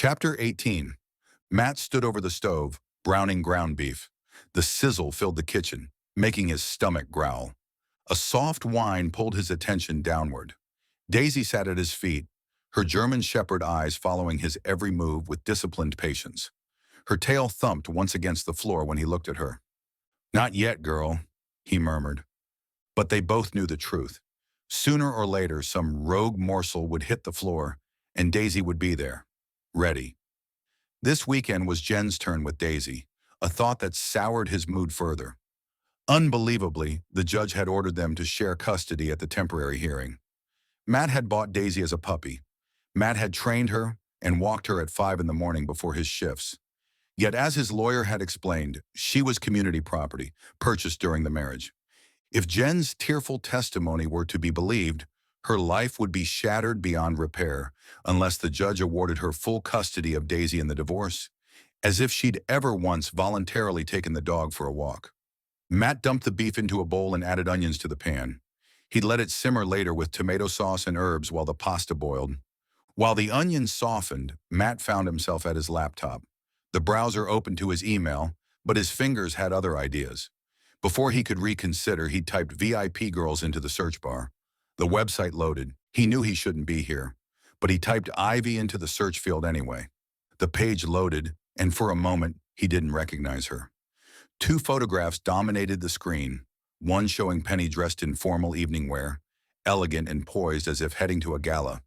Chapter 18. Matt stood over the stove, browning ground beef. The sizzle filled the kitchen, making his stomach growl. A soft whine pulled his attention downward. Daisy sat at his feet, her German shepherd eyes following his every move with disciplined patience. Her tail thumped once against the floor when he looked at her. "Not yet, girl," he murmured. But they both knew the truth. Sooner or later, some rogue morsel would hit the floor, and Daisy would be there, ready. This weekend was Jen's turn with Daisy, a thought that soured his mood further. Unbelievably, the judge had ordered them to share custody at the temporary hearing. Matt had bought Daisy as a puppy. Matt had trained her and walked her at 5 in the morning before his shifts. Yet as his lawyer had explained, she was community property, purchased during the marriage. If Jen's tearful testimony were to be believed, her life would be shattered beyond repair unless the judge awarded her full custody of Daisy in the divorce, as if she'd ever once voluntarily taken the dog for a walk. Matt dumped the beef into a bowl and added onions to the pan. He'd let it simmer later with tomato sauce and herbs while the pasta boiled. While the onions softened, Matt found himself at his laptop. The browser opened to his email, but his fingers had other ideas. Before he could reconsider, he typed VIP girls into the search bar. The website loaded. He knew he shouldn't be here, but he typed Ivy into the search field anyway. The page loaded, and for a moment, he didn't recognize her. Two photographs dominated the screen, one showing Penny dressed in formal evening wear, elegant and poised as if heading to a gala,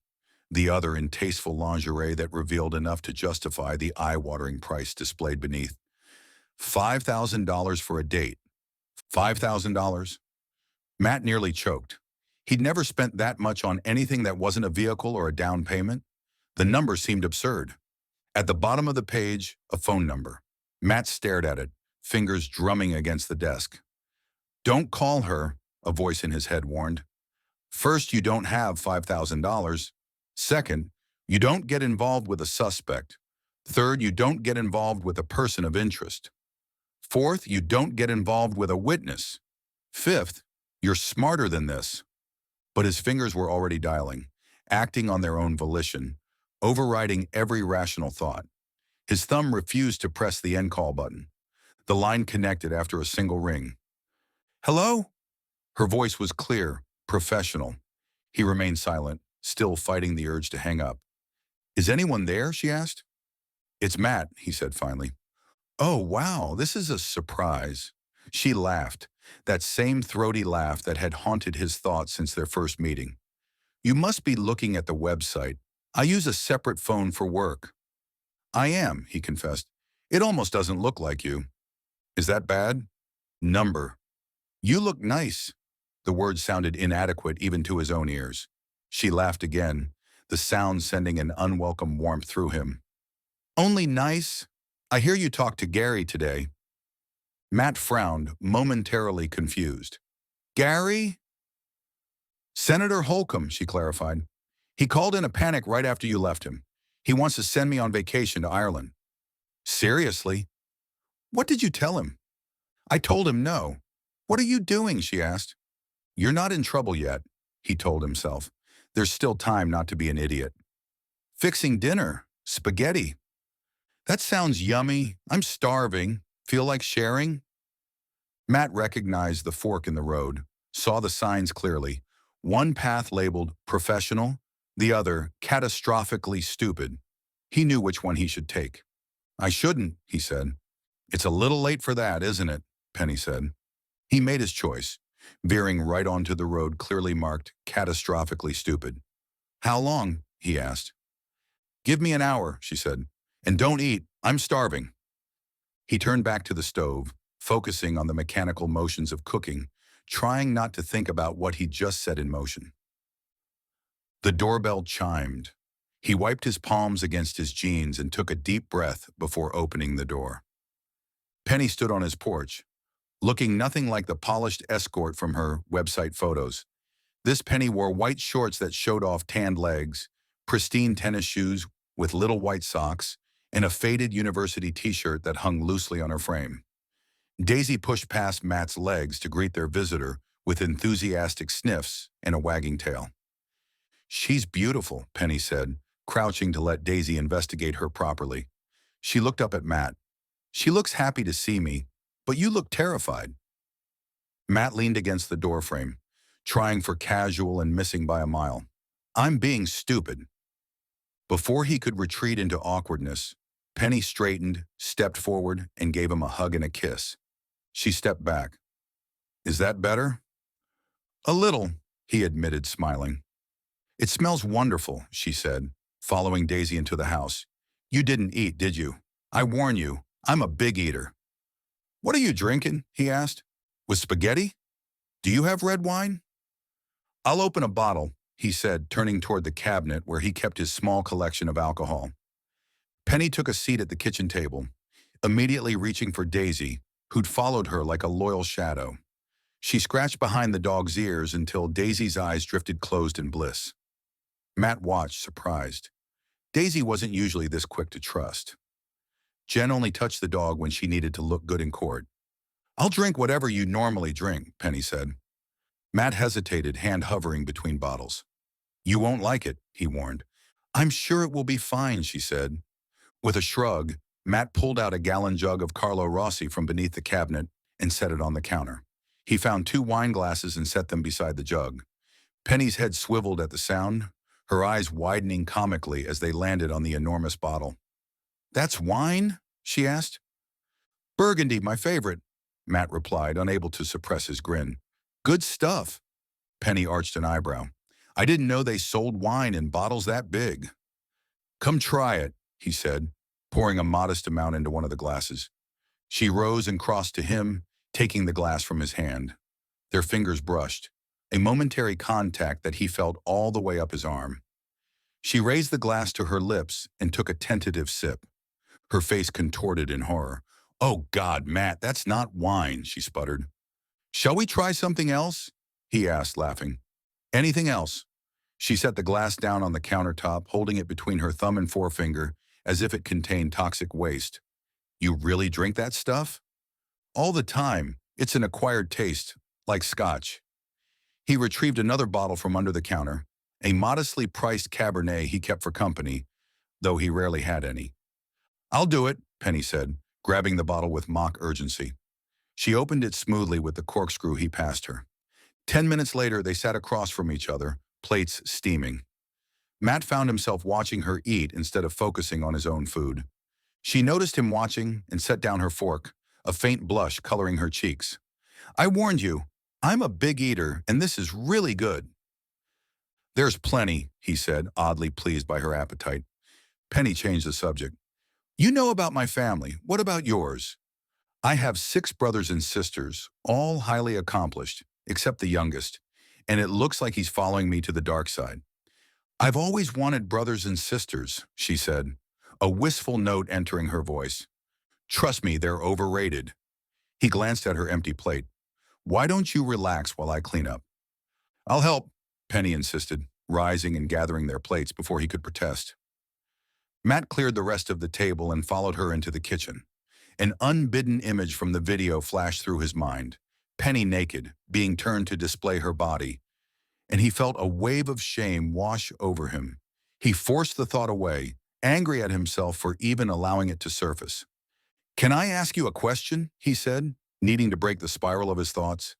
the other in tasteful lingerie that revealed enough to justify the eye-watering price displayed beneath. $5,000 for a date. $5,000? Matt nearly choked. He'd never spent that much on anything that wasn't a vehicle or a down payment. The number seemed absurd. At the bottom of the page, a phone number. Matt stared at it, fingers drumming against the desk. "Don't call her," a voice in his head warned. "First, you don't have $5,000. Second, you don't get involved with a suspect. Third, you don't get involved with a person of interest. Fourth, you don't get involved with a witness. Fifth, you're smarter than this." But his fingers were already dialing, acting on their own volition, overriding every rational thought. His thumb refused to press the end call button. The line connected after a single ring. "Hello?" Her voice was clear, professional. He remained silent, still fighting the urge to hang up. "Is anyone there?" she asked. "It's Matt," he said finally. "Oh, wow, this is a surprise." She laughed, that same throaty laugh that had haunted his thoughts since their first meeting. "You must be looking at the website. I use a separate phone for work." "I am," he confessed. "It almost doesn't look like you." "Is that bad?" "Number." "You look nice." The words sounded inadequate even to his own ears. She laughed again, the sound sending an unwelcome warmth through him. "Only nice? I hear you talked to Gary today." Matt frowned, momentarily confused. "Gary?" "Senator Holcomb," she clarified. "He called in a panic right after you left him. He wants to send me on vacation to Ireland." "Seriously?" "What did you tell him?" "I told him no." "What are you doing?" she asked. "You're not in trouble yet," he told himself. There's still time not to be an idiot. "Fixing dinner. Spaghetti." "That sounds yummy. I'm starving. Feel like sharing?" Matt recognized the fork in the road, saw the signs clearly. One path labeled professional, the other catastrophically stupid. He knew which one he should take. "I shouldn't," he said. "It's a little late for that, isn't it?" Penny said. He made his choice, veering right onto the road clearly marked catastrophically stupid. "How long?" he asked. "Give me an hour," she said. "And don't eat. I'm starving." He turned back to the stove, focusing on the mechanical motions of cooking, trying not to think about what he'd just set in motion. The doorbell chimed. He wiped his palms against his jeans and took a deep breath before opening the door. Penny stood on his porch, looking nothing like the polished escort from her website photos. This Penny wore white shorts that showed off tanned legs, pristine tennis shoes with little white socks, and a faded university t-shirt that hung loosely on her frame. Daisy pushed past Matt's legs to greet their visitor with enthusiastic sniffs and a wagging tail. "She's beautiful," Penny said, crouching to let Daisy investigate her properly. She looked up at Matt. "She looks happy to see me, but you look terrified." Matt leaned against the doorframe, trying for casual and missing by a mile. "I'm being stupid." Before he could retreat into awkwardness, Penny straightened, stepped forward, and gave him a hug and a kiss. She stepped back. "Is that better?" "A little," he admitted, smiling. "It smells wonderful," she said, following Daisy into the house. "You didn't eat, did you? I warn you, I'm a big eater." "What are you drinking?" he asked. "With spaghetti? Do you have red wine?" "I'll open a bottle," he said, turning toward the cabinet where he kept his small collection of alcohol. Penny took a seat at the kitchen table, immediately reaching for Daisy, who'd followed her like a loyal shadow. She scratched behind the dog's ears until Daisy's eyes drifted closed in bliss. Matt watched, surprised. Daisy wasn't usually this quick to trust. Jen only touched the dog when she needed to look good in court. "I'll drink whatever you normally drink," Penny said. Matt hesitated, hand hovering between bottles. "You won't like it," he warned. "I'm sure it will be fine," she said. With a shrug, Matt pulled out a gallon jug of Carlo Rossi from beneath the cabinet and set it on the counter. He found 2 wine glasses and set them beside the jug. Penny's head swiveled at the sound, her eyes widening comically as they landed on the enormous bottle. "That's wine?" she asked. "Burgundy, my favorite," Matt replied, unable to suppress his grin. "Good stuff." Penny arched an eyebrow. "I didn't know they sold wine in bottles that big." "Come try it," he said, pouring a modest amount into one of the glasses. She rose and crossed to him, taking the glass from his hand. Their fingers brushed, a momentary contact that he felt all the way up his arm. She raised the glass to her lips and took a tentative sip. Her face contorted in horror. "Oh God, Matt, that's not wine," she sputtered. "Shall we try something else?" he asked, laughing. "Anything else?" She set the glass down on the countertop, holding it between her thumb and forefinger as if it contained toxic waste. "You really drink that stuff?" "All the time. It's an acquired taste, like scotch." He retrieved another bottle from under the counter, a modestly priced Cabernet he kept for company, though he rarely had any. "I'll do it," Penny said, grabbing the bottle with mock urgency. She opened it smoothly with the corkscrew he passed her. 10 minutes later, they sat across from each other, plates steaming. Matt found himself watching her eat instead of focusing on his own food. She noticed him watching and set down her fork, a faint blush coloring her cheeks. "I warned you. I'm a big eater, and this is really good." "There's plenty," he said, oddly pleased by her appetite. Penny changed the subject. "You know about my family. What about yours?" "I have 6 brothers and sisters, all highly accomplished, except the youngest, and it looks like he's following me to the dark side." "I've always wanted brothers and sisters," she said, a wistful note entering her voice. "Trust me, they're overrated." He glanced at her empty plate. "Why don't you relax while I clean up?" "I'll help," Penny insisted, rising and gathering their plates before he could protest. Matt cleared the rest of the table and followed her into the kitchen. An unbidden image from the video flashed through his mind. Penny naked, being turned to display her body, and he felt a wave of shame wash over him. He forced the thought away, angry at himself for even allowing it to surface. "Can I ask you a question?" he said, needing to break the spiral of his thoughts.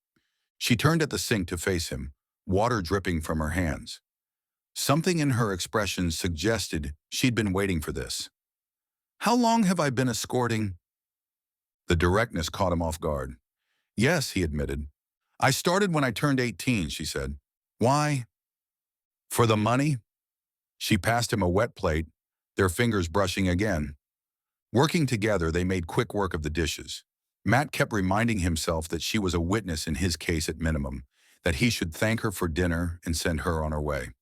She turned at the sink to face him, water dripping from her hands. Something in her expression suggested she'd been waiting for this. "How long have I been escorting?" The directness caught him off guard. "Yes," he admitted. "I started when I turned 18, she said. "Why?" "For the money?" She passed him a wet plate, their fingers brushing again. Working together, they made quick work of the dishes. Matt kept reminding himself that she was a witness in his case at minimum, that he should thank her for dinner and send her on her way.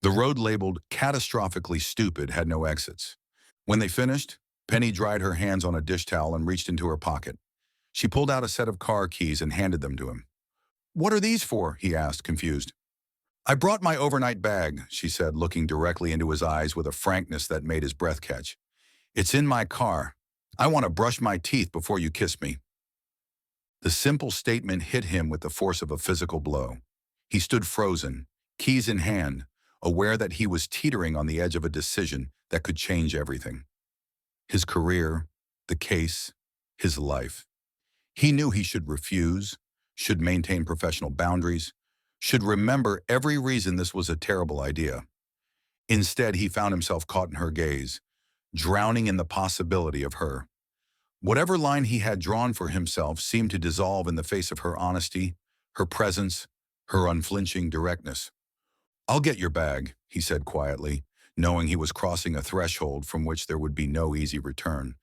The road labeled catastrophically stupid had no exits. When they finished, Penny dried her hands on a dish towel and reached into her pocket. She pulled out a set of car keys and handed them to him. "What are these for?" he asked, confused. "I brought my overnight bag," she said, looking directly into his eyes with a frankness that made his breath catch. "It's in my car. I want to brush my teeth before you kiss me." The simple statement hit him with the force of a physical blow. He stood frozen, keys in hand, aware that he was teetering on the edge of a decision that could change everything. His career, the case, his life. He knew he should refuse, should maintain professional boundaries, should remember every reason this was a terrible idea. Instead, he found himself caught in her gaze, drowning in the possibility of her. Whatever line he had drawn for himself seemed to dissolve in the face of her honesty, her presence, her unflinching directness. "I'll get your bag," he said quietly, knowing he was crossing a threshold from which there would be no easy return.